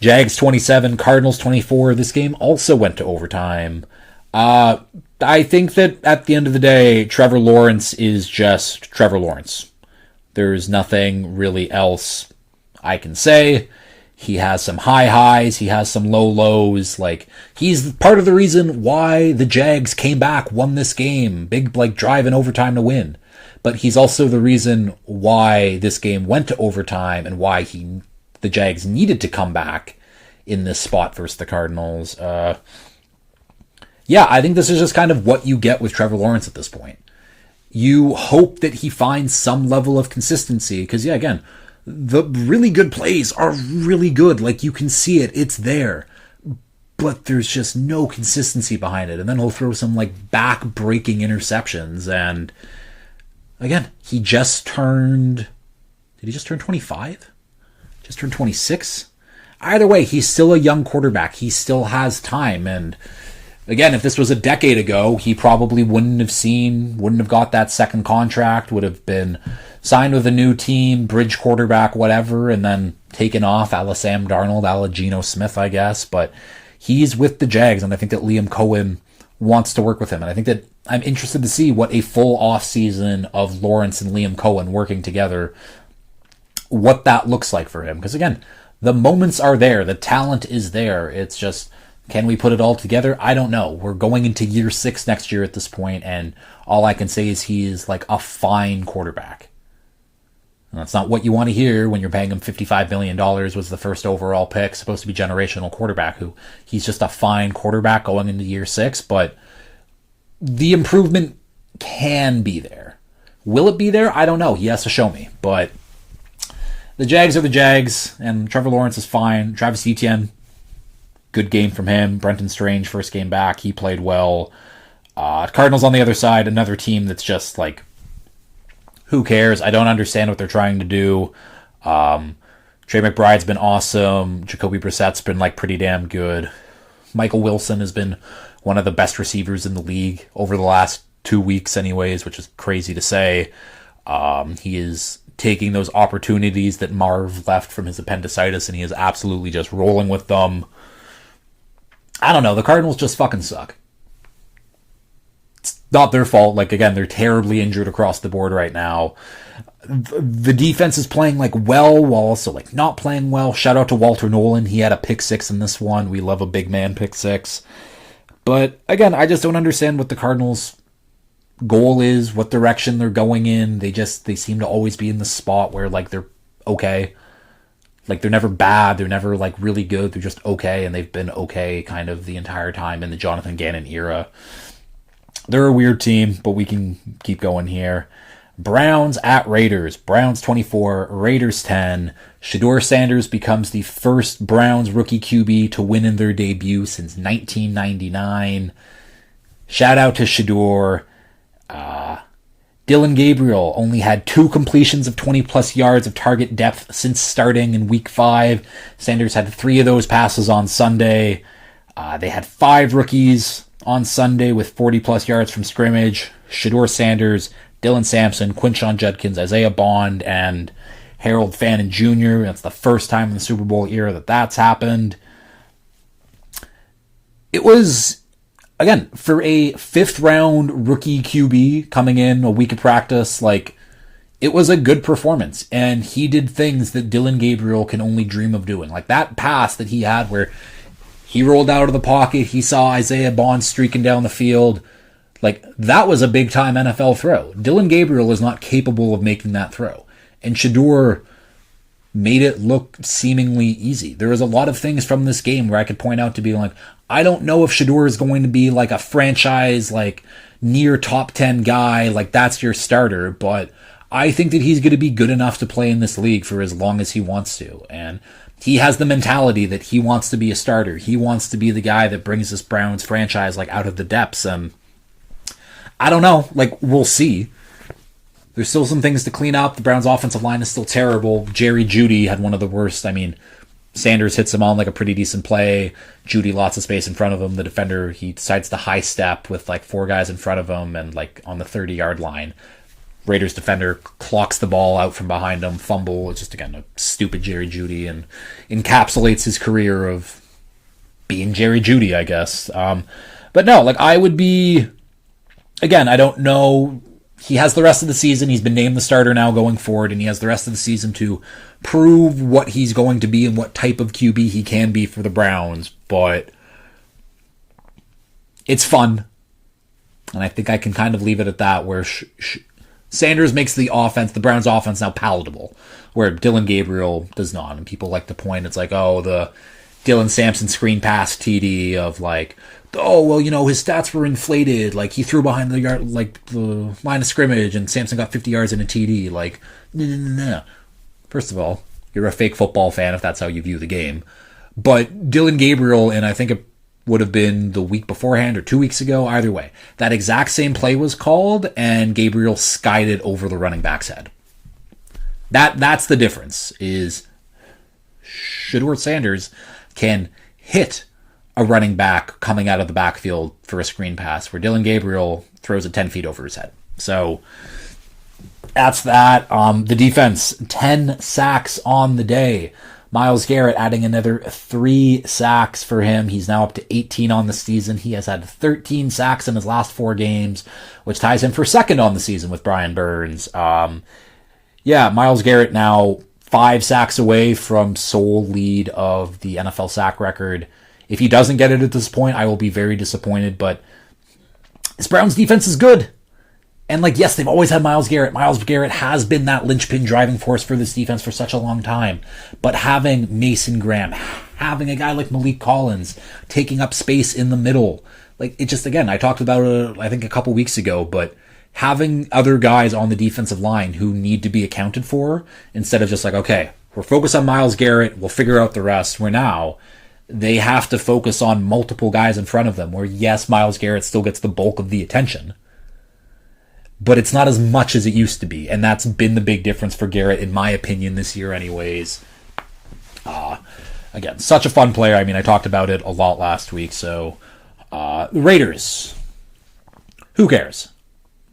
Jags 27, Cardinals 24. This game also went to overtime. I think that at the end of the day, Trevor Lawrence is just Trevor Lawrence. There's nothing really else I can say. He has some high highs, he has some low lows. He's part of the reason why the Jags came back, won this game, big drive in overtime to win. But he's also the reason why this game went to overtime and why the Jags needed to come back in this spot versus the Cardinals. I think this is just kind of what you get with Trevor Lawrence at this point. You hope that he finds some level of consistency, because again, the really good plays are really good. You can see it. It's there. But there's just no consistency behind it. And then he'll throw some, back-breaking interceptions. And, again, he just turned... Did he just turn 25? Just turned 26? Either way, he's still a young quarterback. He still has time. And, again, if this was a decade ago, he probably wouldn't have got that second contract, would have been signed with a new team, bridge quarterback, whatever, and then taken off a la Sam Darnold, a la Geno Smith, I guess. But he's with the Jags, and I think that Liam Cohen wants to work with him. And I think that I'm interested to see what a full offseason of Lawrence and Liam Cohen working together, what that looks like for him. Because, again, the moments are there. The talent is there. It's just, can we put it all together? I don't know. We're going into year 6 next year at this point, and all I can say is he is a fine quarterback. And that's not what you want to hear when you're paying him $55 million, was the first overall pick, supposed to be generational quarterback, he's just a fine quarterback going into year 6, but the improvement can be there. Will it be there? I don't know. He has to show me, but the Jags are the Jags, and Trevor Lawrence is fine. Travis Etienne, good game from him. Brenton Strange, first game back, he played well. Cardinals on the other side, another team that's just who cares? I don't understand what they're trying to do. Trey McBride's been awesome. Jacoby Brissett's been pretty damn good. Michael Wilson has been one of the best receivers in the league over the last 2 weeks anyways, which is crazy to say. He is taking those opportunities that Marv left from his appendicitis, and he is absolutely just rolling with them. I don't know. The Cardinals just fucking suck. It's not their fault. Again, they're terribly injured across the board right now. The defense is playing well while also not playing well. Shout out to Walter Nolan. He had a pick 6 in this one. We love a big man pick 6. But again, I just don't understand what the Cardinals' goal is, what direction they're going in. They seem to always be in the spot where they're okay. They're never bad. They're never really good. They're just okay, and they've been okay kind of the entire time in the Jonathan Gannon era. They're a weird team, but we can keep going here. Browns at Raiders. Browns 24, Raiders 10. Shedeur Sanders becomes the first Browns rookie QB to win in their debut since 1999. Shout out to Shedeur. Dylan Gabriel only had 2 completions of 20-plus yards of target depth since starting in Week 5. Sanders had 3 of those passes on Sunday. They had 5 rookies on Sunday with 40-plus yards from scrimmage. Shedeur Sanders, Dylan Sampson, Quinshon Judkins, Isaiah Bond, and Harold Fannin Jr. That's the first time in the Super Bowl era that that's happened. It was, again, for a 5th-round rookie QB coming in a week of practice, like, it was a good performance. And he did things that Dylan Gabriel can only dream of doing. Like that pass that he had where he rolled out of the pocket, he saw Isaiah Bond streaking down the field. Like, that was a big-time NFL throw. Dylan Gabriel is not capable of making that throw. And Shedeur made it look seemingly easy. There was a lot of things from this game where I could point out to be like, I don't know if Shedeur is going to be like a franchise, like, near top 10 guy, like, that's your starter, but I think that he's going to be good enough to play in this league for as long as he wants to. And he has the mentality that he wants to be a starter. He wants to be the guy that brings this Browns franchise, like, out of the depths. And I don't know. Like, we'll see. There's still some things to clean up. The Browns' offensive line is still terrible. Jerry Jeudy had one of the worst. I mean, Sanders hits him on like a pretty decent play. Jeudy lots of space in front of him. The defender, he decides to high step with like 4 guys in front of him and like on the 30-yard line. Raiders defender clocks the ball out from behind him. Fumble. It's just, again, a stupid Jerry Jeudy and encapsulates his career of being Jerry Jeudy, I guess. But no, like, I would be... Again, I don't know. He has the rest of the season. He's been named the starter now going forward, and he has the rest of the season to prove what he's going to be and what type of QB he can be for the Browns. But it's fun. And I think I can kind of leave it at that, where Sanders makes the Browns' offense now palatable, where Dylan Gabriel does not. And people like to point, it's like, oh, the Dylan Sampson screen pass TD of like, oh, well, you know, his stats were inflated. Like, he threw behind the yard, like, the line of scrimmage, and Sampson got 50 yards in a TD. Like, no. First of all, you're a fake football fan if that's how you view the game. But Dylan Gabriel, and I think it would have been the week beforehand or 2 weeks ago, either way, that exact same play was called, and Gabriel skied it over the running back's head. That's the difference, is Shedeur Sanders can hit a running back coming out of the backfield for a screen pass, where Dylan Gabriel throws it 10 feet over his head. So that's that. The defense, 10 sacks on the day. Myles Garrett adding another 3 sacks for him. He's now up to 18 on the season. He has had 13 sacks in his last 4 games, which ties him for second on the season with Brian Burns. Myles Garrett now 5 sacks away from sole lead of the NFL sack record. If he doesn't get it at this point, I will be very disappointed, but this Browns defense is good. And, like, yes, they've always had Myles Garrett. Myles Garrett has been that linchpin driving force for this defense for such a long time. But having Mason Graham, having a guy like Malik Collins taking up space in the middle, like, it just, again, I talked about it, I think, a couple weeks ago, but having other guys on the defensive line who need to be accounted for, instead of just like, okay, we're focused on Myles Garrett, we'll figure out the rest, where now they have to focus on multiple guys in front of them, where, yes, Myles Garrett still gets the bulk of the attention, but it's not as much as it used to be, and that's been the big difference for Garrett, in my opinion, this year anyways. Again, such a fun player. I mean, I talked about it a lot last week, so the Raiders, who cares?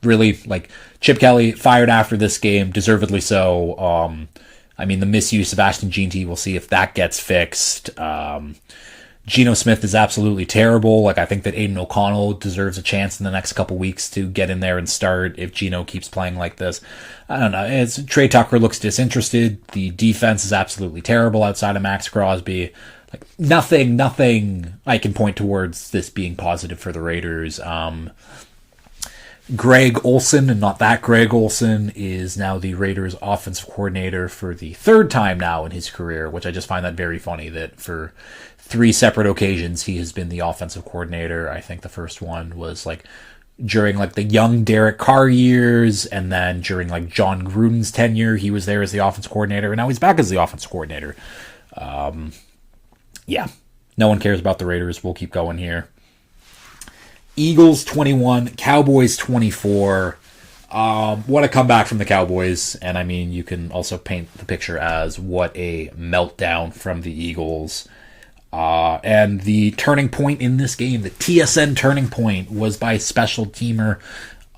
Really, like, Chip Kelly fired after this game, deservedly so. I mean, the misuse of Ashton Jeanty, we'll see if that gets fixed. Geno Smith is absolutely terrible. Like, I think that Aiden O'Connell deserves a chance in the next couple weeks to get in there and start if Geno keeps playing like this. I don't know. Trey Tucker looks disinterested. The defense is absolutely terrible outside of Max Crosby. Like, nothing I can point towards this being positive for the Raiders. Greg Olson, and not that Greg Olson, is now the Raiders offensive coordinator for the 3rd time now in his career, which I just find that very funny that for 3 separate occasions he has been the offensive coordinator. I think the first one was like during like the young Derek Carr years, and then during like John Gruden's tenure, he was there as the offensive coordinator, and now he's back as the offensive coordinator. No one cares about the Raiders. We'll keep going here. Eagles 21, Cowboys 24. What a comeback from the Cowboys. And I mean, you can also paint the picture as what a meltdown from the Eagles. And the turning point in this game, the TSN turning point, was by special teamer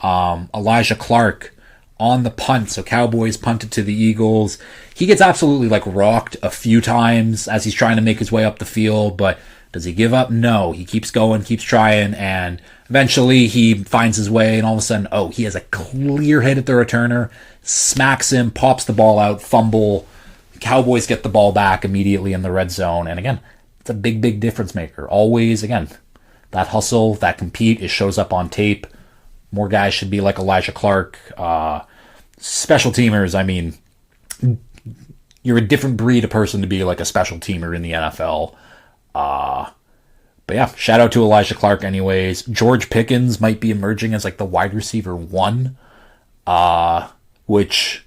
Elijah Clark on the punt. So Cowboys punted to the Eagles. He gets absolutely rocked a few times as he's trying to make his way up the field, but does he give up? No. He keeps going, keeps trying, and eventually he finds his way, and all of a sudden, he has a clear hit at the returner, smacks him, pops the ball out, fumble. Cowboys get the ball back immediately in the red zone, and again, it's a big, big difference maker. Always, again, that hustle, that compete, it shows up on tape. More guys should be like Elijah Clark. Special teamers, I mean, you're a different breed of person to be like a special teamer in the NFL. But yeah, shout out to Elijah Clark anyways. George Pickens might be emerging as the wide receiver 1, which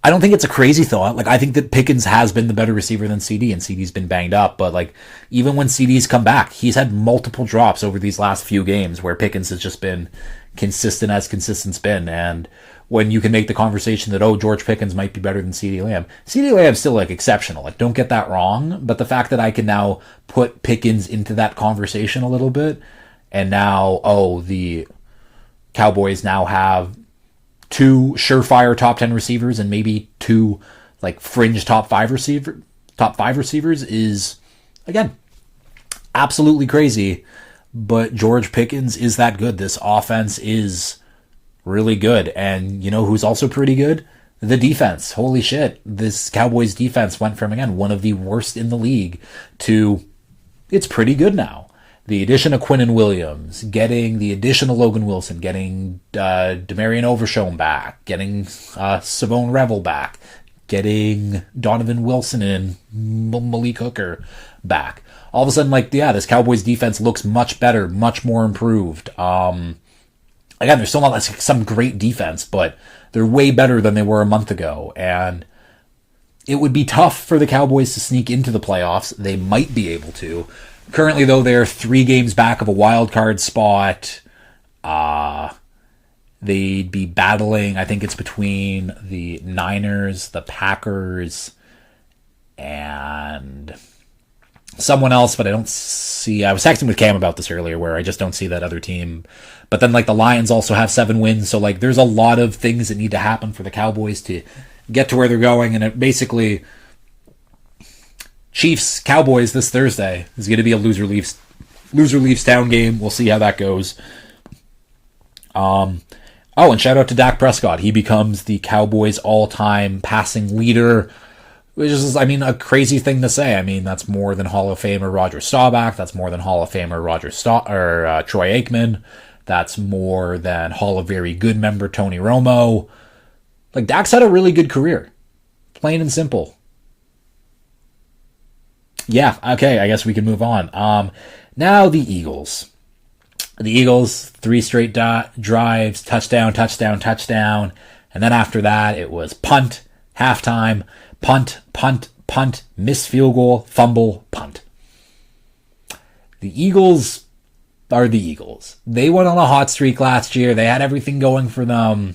I don't think it's a crazy thought. I think that Pickens has been the better receiver than CD, and CD's been banged up. But even when CD's come back, he's had multiple drops over these last few games where Pickens has just been consistent as consistent's been. And when you can make the conversation that, George Pickens might be better than CD Lamb. CD Lamb's still exceptional. Don't get that wrong. But the fact that I can now put Pickens into that conversation a little bit, and now, the Cowboys now have 2 surefire top 10 receivers and maybe 2 fringe top 5 receivers is, again, absolutely crazy. But George Pickens is that good. This offense is really good. And you know who's also pretty good? The defense. Holy shit. This Cowboys defense went from, again, one of the worst in the league to it's pretty good now. The addition of Quinnen Williams, getting the addition of Logan Wilson, getting Demarion Overshown back, getting Savone Revel back, getting Donovan Wilson and Malik Hooker back. All of a sudden, this Cowboys defense looks much better, much more improved. Again, they're still not some great defense, but they're way better than they were a month ago. And it would be tough for the Cowboys to sneak into the playoffs. They might be able to. Currently, though, they're 3 games back of a wild card spot. They'd be battling, I think it's between the Niners, the Packers, and someone else, but I don't see. I was texting with Cam about this earlier, where I just don't see that other team. But then, the Lions also have 7 wins, so there's a lot of things that need to happen for the Cowboys to get to where they're going, and it basically, Chiefs Cowboys this Thursday is going to be a loser leaves town game. We'll see how that goes. And shout out to Dak Prescott. He becomes the Cowboys' all-time passing leader, which is, a crazy thing to say. That's more than Hall of Famer Roger Staubach. That's more than Hall of Famer Troy Aikman. That's more than Hall of Very Good member Tony Romo. Dak's had a really good career. Plain and simple. Yeah, okay, I guess we can move on. Now the Eagles. The Eagles, 3 straight drives, touchdown, touchdown, touchdown. And then after that, it was punt, halftime, punt, punt, punt, missed field goal, fumble, punt. The Eagles are the Eagles. They went on a hot streak last year. They had everything going for them.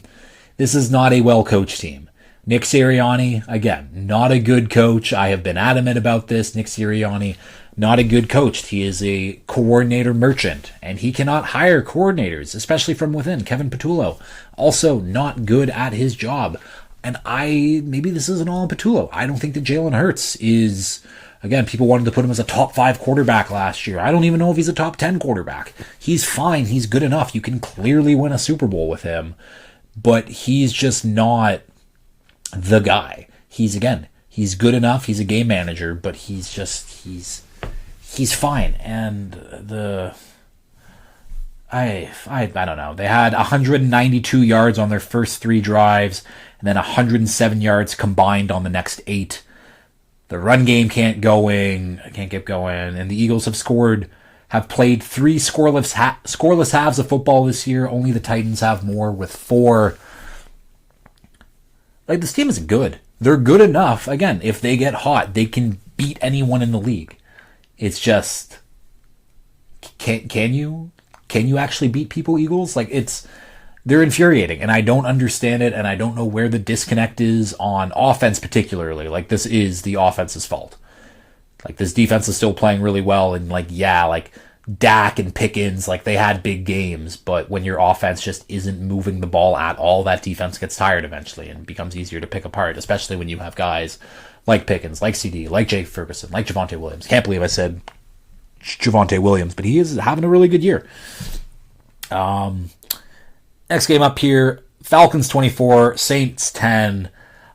This is not a well-coached team. Nick Sirianni, again, not a good coach. I have been adamant about this. Nick Sirianni, not a good coach. He is a coordinator merchant, and he cannot hire coordinators, especially from within. Kevin Patullo, also not good at his job. And maybe this isn't all on Patullo. I don't think that Jalen Hurts is, again, people wanted to put him as a top 5 quarterback last year. I don't even know if he's a top 10 quarterback. He's fine. He's good enough. You can clearly win a Super Bowl with him, but he's just not the guy. He's good enough. He's a game manager, but he's fine. And I don't know. They had 192 yards on their first 3 drives, and then 107 yards combined on the next 8. The run game can't get going, and the Eagles have played 3 scoreless halves of football this year. Only the Titans have more with 4. This team isn't good. They're good enough. Again, if they get hot, they can beat anyone in the league. It's just, can you actually beat people, Eagles? they're infuriating, and I don't understand it, and I don't know where the disconnect is on offense particularly. Like, this is the offense's fault. Like, this defense is still playing really well, and, like, yeah, like, Dak and Pickens, like, they had big games, but when your offense just isn't moving the ball at all, that defense gets tired eventually and becomes easier to pick apart, especially when you have guys like Pickens, like CD, like Jay Ferguson, like Javonte Williams. Can't believe I said Javonte Williams, but he is having a really good year. Next game up here, Falcons 24, Saints 10.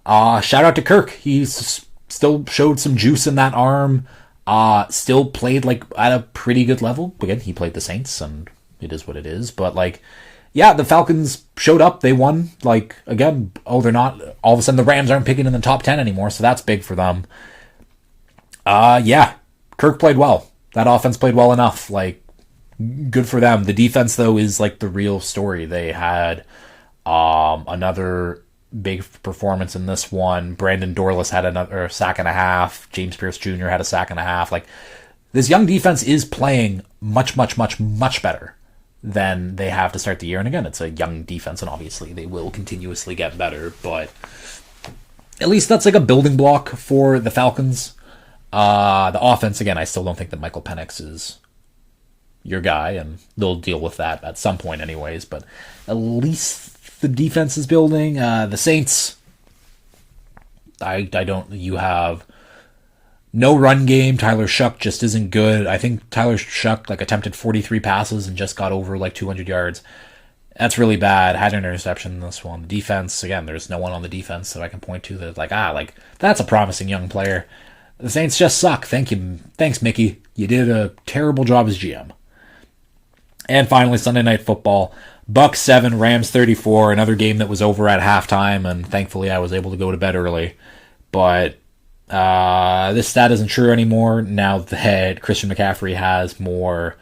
Shout out to Kirk. He's still showed some juice in that arm. Still played like at a pretty good level. Again, he played the Saints, and it is what it is. But like, yeah, the Falcons showed up. They won. Like, again, they're not. All of a sudden, the Rams aren't picking in the top 10 anymore, so that's big for them. Yeah, Kirk played well. That offense played well enough. Like, good for them. The defense, though, is like the real story. They had another big performance in this one. Brandon Dorlus had another sack and a half. James Pierce Jr. had a sack and a half. Like, this young defense is playing much, much, much, much better than they have to start the year. And again, it's a young defense, and obviously they will continuously get better, but at least that's like a building block for the Falcons. The offense, again, I still don't think that Michael Penix is your guy, and they'll deal with that at some point anyways, but at least the defense is building. The Saints, you have no run game. Tyler Shuck just isn't good. I think Tyler Shuck like attempted 43 passes and just got over like 200 yards. That's really bad. Had an interception in this one. The defense, again, there's no one on the defense that I can point to that's like, that's a promising young player. The Saints just suck. Thanks, Mickey. You did a terrible job as GM. And finally, Sunday Night Football. Bucks 7, Rams 34. Another game that was over at halftime, and thankfully I was able to go to bed early. But this stat isn't true anymore now that Christian McCaffrey has more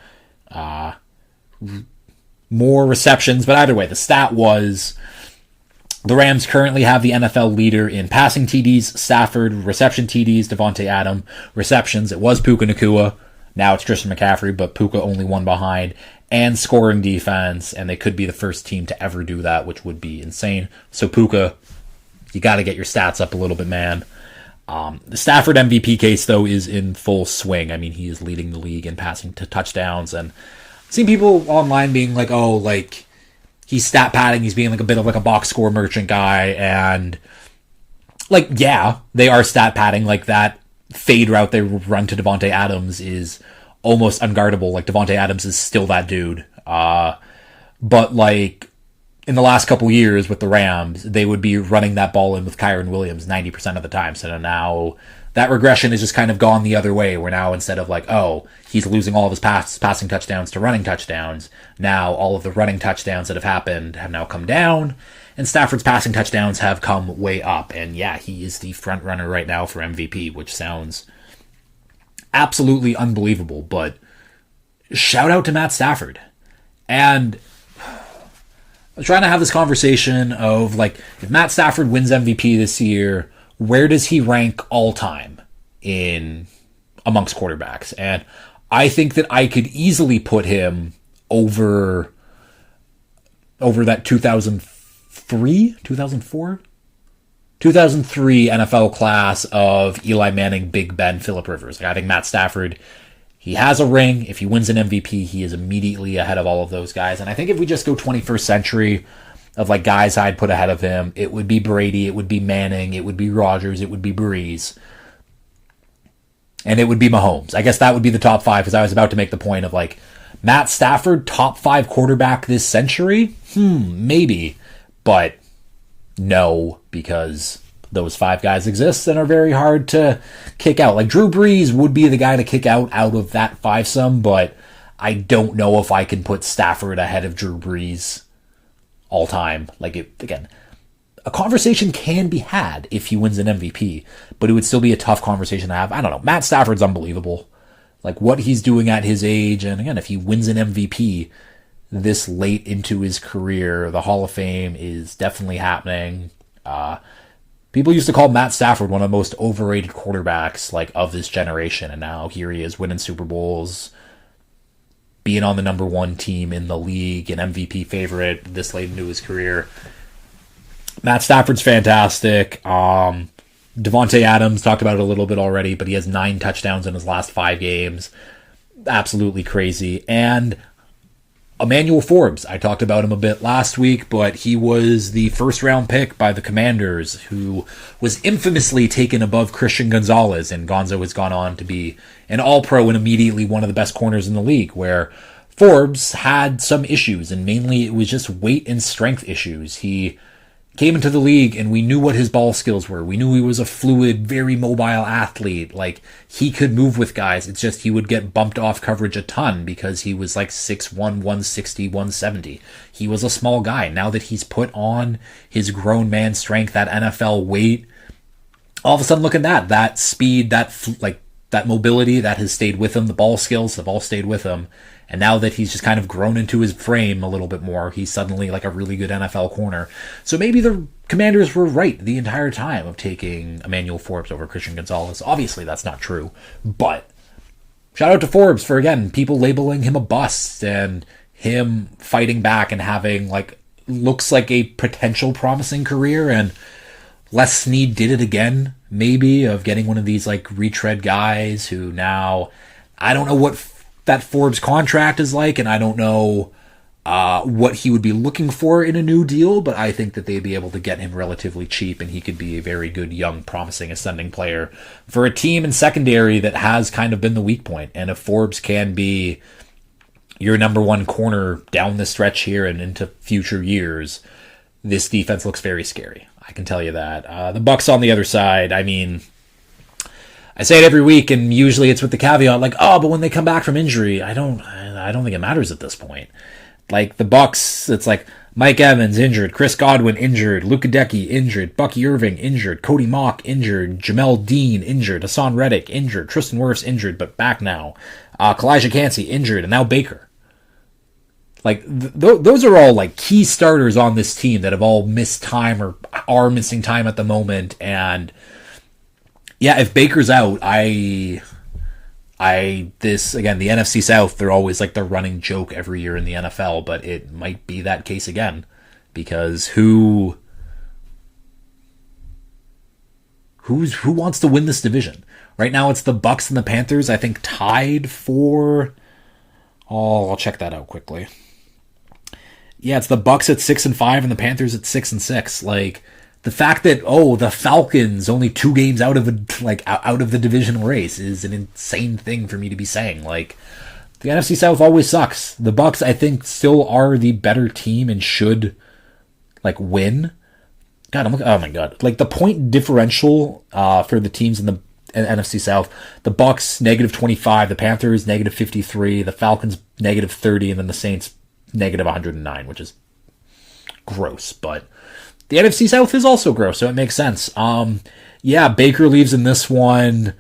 receptions. But either way, the stat was the Rams currently have the NFL leader in passing TDs, Stafford, reception TDs, Devontae Adams, receptions. It was Puka Nacua. Now it's Christian McCaffrey, but Puka only one behind. And scoring defense, and they could be the first team to ever do that, which would be insane. So Puka, you got to get your stats up a little bit, man. The Stafford MVP case, though, is in full swing. I mean, he is leading the league in passing to touchdowns, and I've seen people online being like, oh, like, he's stat padding, he's being like a bit of like a box score merchant guy, and like, yeah, they are stat padding. Like, that fade route they run to Devontae Adams is almost unguardable. Like, Devontae Adams is still that dude. But like, in the last couple years with the Rams, they would be running that ball in with Kyron Williams 90% of the time. So now that regression is just kind of gone the other way, where now instead of like, oh, he's losing all of his passing touchdowns to running touchdowns, now all of the running touchdowns that have happened have now come down, and Stafford's passing touchdowns have come way up. And yeah, he is the front runner right now for MVP, which sounds absolutely unbelievable, but shout out to Matt Stafford. And I'm trying to have this conversation of like, if Matt Stafford wins MVP this year, where does he rank all time in amongst quarterbacks? And I think that I could easily put him over that 2003 NFL class of Eli Manning, Big Ben, Phillip Rivers. Like, I think Matt Stafford, he has a ring. If he wins an MVP, he is immediately ahead of all of those guys. And I think if we just go 21st century of like guys I'd put ahead of him, it would be Brady, it would be Manning, it would be Rodgers, it would be Breeze, and it would be Mahomes. I guess that would be the top 5, because I was about to make the point of like, Matt Stafford, top 5 quarterback this century? Maybe. But no, because those 5 guys exist and are very hard to kick out. Like, Drew Brees would be the guy to kick out of that 5-some, but I don't know if I can put Stafford ahead of Drew Brees all time. Like, again, a conversation can be had if he wins an MVP, but it would still be a tough conversation to have. I don't know. Matt Stafford's unbelievable. Like, what he's doing at his age, and again, if he wins an MVP this late into his career, the Hall of Fame is definitely happening. People used to call Matt Stafford one of the most overrated quarterbacks like of this generation, and now here he is winning Super Bowls. being on the number one team in the league, an MVP favorite this late into his career. Matt Stafford's fantastic. Devontae Adams, talked about it a little bit already, but he has 9 touchdowns in his last 5 games. Absolutely crazy. And Emmanuel Forbes, I talked about him a bit last week, but he was the first round pick by the Commanders, who was infamously taken above Christian Gonzalez, and Gonzo has gone on to be an all-pro and immediately one of the best corners in the league, where Forbes had some issues, and mainly it was just weight and strength issues. He came into the league and we knew what his ball skills were. We knew he was a fluid, very mobile athlete. Like, he could move with guys. It's just he would get bumped off coverage a ton because he was like 6'1", 160, 170. He was a small guy. Now that he's put on his grown man strength, that NFL weight, all of a sudden look at that speed, that mobility that has stayed with him. The ball skills have all stayed with him. And now that he's just kind of grown into his frame a little bit more, he's suddenly like a really good NFL corner. So maybe the Commanders were right the entire time of taking Emmanuel Forbes over Christian Gonzalez. Obviously, that's not true. But shout out to Forbes for, again, people labeling him a bust and him fighting back and having, like, looks like a potential promising career. And Les Snead did it again, maybe, of getting one of these, like, retread guys who now, I don't know what that Forbes contract is like, and I don't know what he would be looking for in a new deal, but I think that they'd be able to get him relatively cheap, and he could be a very good, young, promising, ascending player for a team in secondary that has kind of been the weak point. And if Forbes can be your number one corner down the stretch here and into future years, this defense looks very scary. I can tell you that. The Bucks on the other side, I mean, I say it every week, and usually it's with the caveat, like, oh, but when they come back from injury, I don't think it matters at this point. Like, the Bucks, it's like Mike Evans injured, Chris Godwin injured, Luka Decky injured, Bucky Irving injured, Cody Mock injured, Jamel Dean injured, Hassan Reddick injured, Tristan Wirfs injured, but back now, Kalijah Cansey injured, and now Baker. Like, those are all, like, key starters on this team that have all missed time or are missing time at the moment, and yeah, if Baker's out, this, again, the NFC South, they're always like the running joke every year in the NFL, but it might be that case again, because who wants to win this division? Right now it's the Bucks and the Panthers, I think, tied for, I'll check that out quickly. Yeah, it's the Bucks at 6-5 and the Panthers at 6-6. Like, the fact that, the Falcons only 2 games out of the divisional race is an insane thing for me to be saying. Like, the NFC South always sucks. The Bucks, I think, still are the better team and should, like, win. God, oh my God. Like, the point differential for the teams in the NFC South, the Bucks -25, the Panthers -53, the Falcons -30, and then the Saints -109, which is gross, but the NFC South is also gross, so it makes sense. Yeah, Baker leaves in this one.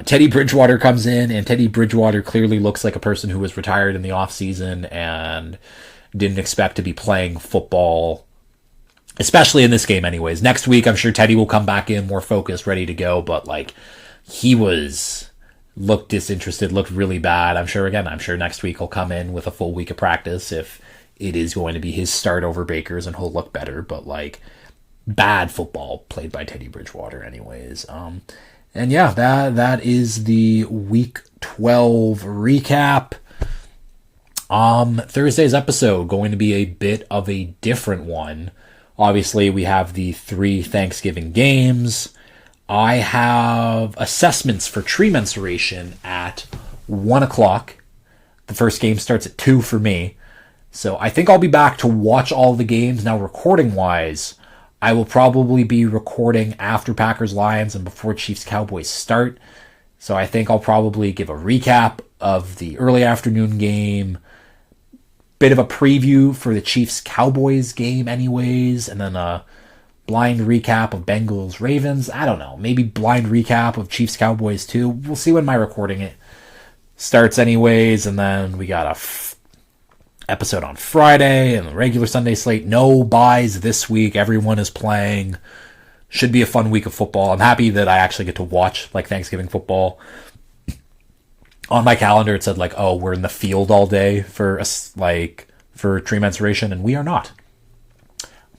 Teddy Bridgewater comes in, and Teddy Bridgewater clearly looks like a person who was retired in the offseason and didn't expect to be playing football, especially in this game anyways. Next week, I'm sure Teddy will come back in more focused, ready to go, but, like, he looked disinterested, looked really bad. I'm sure next week he'll come in with a full week of practice if it is going to be his start over Baker's, and he'll look better, but, like, bad football played by Teddy Bridgewater anyways. And yeah, that is the Week 12 recap. Thursday's episode going to be a bit of a different one. Obviously, we have the 3 Thanksgiving games. I have assessments for tree mensuration at 1 o'clock. The first game starts at 2 for me. So I think I'll be back to watch all the games. Now, recording-wise, I will probably be recording after Packers-Lions and before Chiefs-Cowboys start. So I think I'll probably give a recap of the early afternoon game, bit of a preview for the Chiefs-Cowboys game anyways, and then a blind recap of Bengals-Ravens. I don't know. Maybe blind recap of Chiefs-Cowboys too. We'll see when my recording it starts anyways, and then we got a episode on Friday and the regular Sunday slate. No buys this week. Everyone is playing. Should be a fun week of football. I'm happy that I actually get to watch, like, Thanksgiving football on my calendar it said like, oh, we're in the field all day for tree mensuration, and we are not.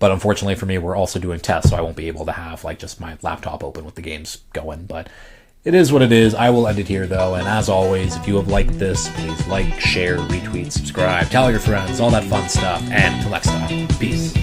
But unfortunately for me, we're also doing tests, so I won't be able to have like just my laptop open with the games going. But it is what it is. I will end it here though, and as always, if you have liked this, please like, share, retweet, subscribe, tell your friends, all that fun stuff, and until next time, peace.